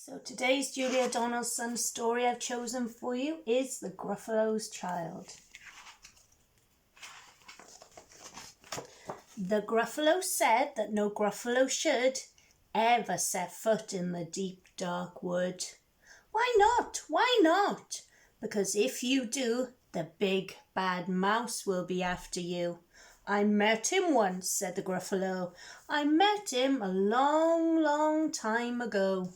So today's Julia Donaldson story I've chosen for you is The Gruffalo's Child. The Gruffalo said that no Gruffalo should ever set foot in the deep dark wood. Why not? Why not? Because if you do, the big bad mouse will be after you. I met him once, said the Gruffalo. I met him a long time ago.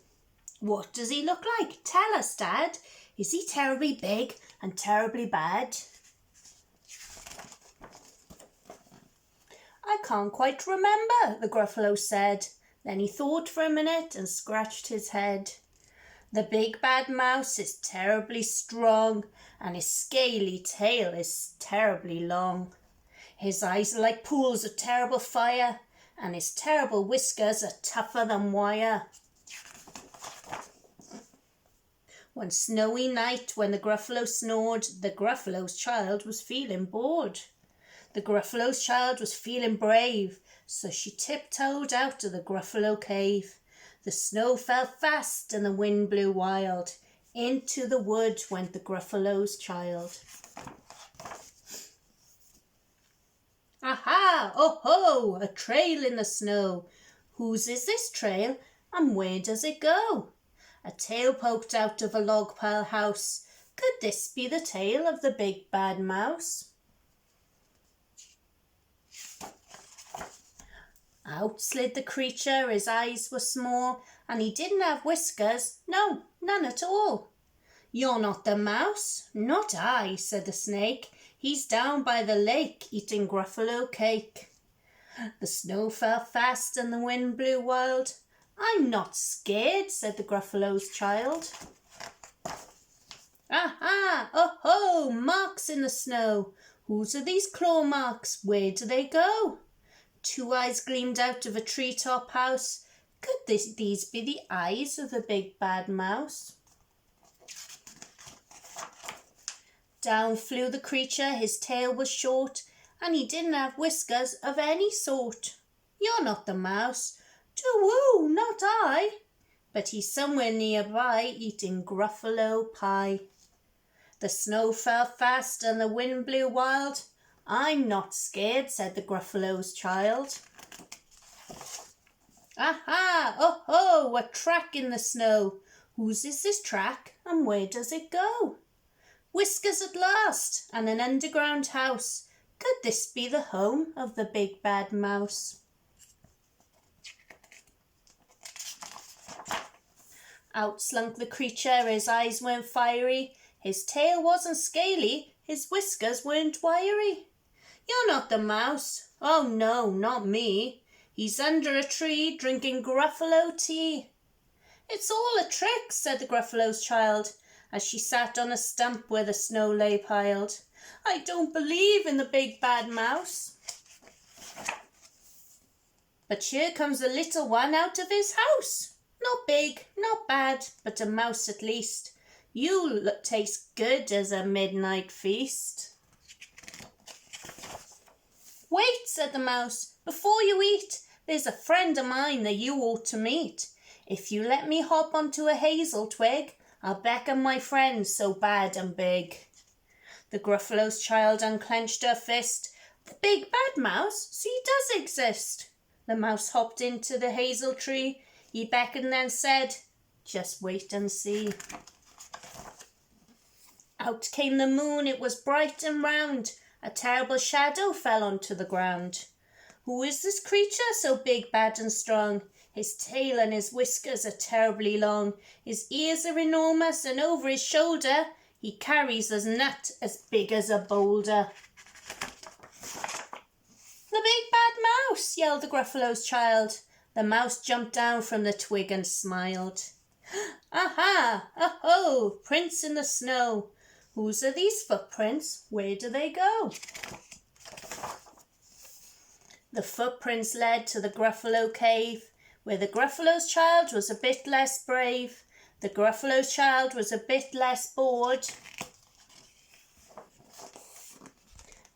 What does he look like? Tell us, Dad. Is he terribly big and terribly bad? I can't quite remember, the Gruffalo said. Then he thought for a minute and scratched his head. The big bad mouse is terribly strong, and his scaly tail is terribly long. His eyes are like pools of terrible fire, and his terrible whiskers are tougher than wire. One snowy night when the Gruffalo snored, the Gruffalo's child was feeling bored. The Gruffalo's child was feeling brave, so she tiptoed out of the Gruffalo cave. The snow fell fast and the wind blew wild. Into the wood went the Gruffalo's child. Aha! Oh ho! A trail in the snow. Whose is this trail, and where does it go? A tail poked out of a log pile house. Could this be the tail of the big bad mouse? Out slid the creature, his eyes were small, and he didn't have whiskers, no, none at all. You're not the mouse? Not I, said the snake. He's down by the lake, eating Gruffalo cake. The snow fell fast and the wind blew wild. I'm not scared, said the Gruffalo's child. Aha! Oh ho! Marks in the snow. Whose are these claw marks? Where do they go? Two eyes gleamed out of a treetop house. Could these be the eyes of the big bad mouse? Down flew the creature, his tail was short, and he didn't have whiskers of any sort. You're not the mouse. Too-woo, not I. But he's somewhere nearby, eating Gruffalo pie. The snow fell fast and the wind blew wild. I'm not scared, said the Gruffalo's child. Aha! Oh ho! A track in the snow. Whose is this track, and where does it go? Whiskers at last, and an underground house. Could this be the home of the big bad mouse? Out slunk the creature, his eyes weren't fiery, his tail wasn't scaly, his whiskers weren't wiry. You're not the mouse. Oh no, not me. He's under a tree drinking Gruffalo tea. It's all a trick, said the Gruffalo's child, as she sat on a stump where the snow lay piled. I don't believe in the big bad mouse. But here comes a little one out of his house. Not big, not bad, but a mouse at least. You'll taste good as a midnight feast. Wait, said the mouse, before you eat, there's a friend of mine that you ought to meet. If you let me hop onto a hazel twig, I'll beckon my friend so bad and big. The Gruffalo's child unclenched her fist. The big bad mouse, so he does exist. The mouse hopped into the hazel tree. He beckoned and said, just wait and see. Out came the moon, it was bright and round. A terrible shadow fell onto the ground. Who is this creature so big, bad and strong? His tail and his whiskers are terribly long. His ears are enormous, and over his shoulder he carries a nut as big as a boulder. The big bad mouse, yelled the Gruffalo's child. The mouse jumped down from the twig and smiled. Aha! Oh-ho! Prints in the snow. Whose are these footprints? Where do they go? The footprints led to the Gruffalo cave, where the Gruffalo's child was a bit less brave. The Gruffalo's child was a bit less bored.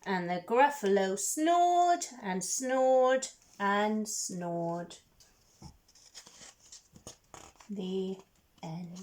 And the Gruffalo snored and snored and snored. The end.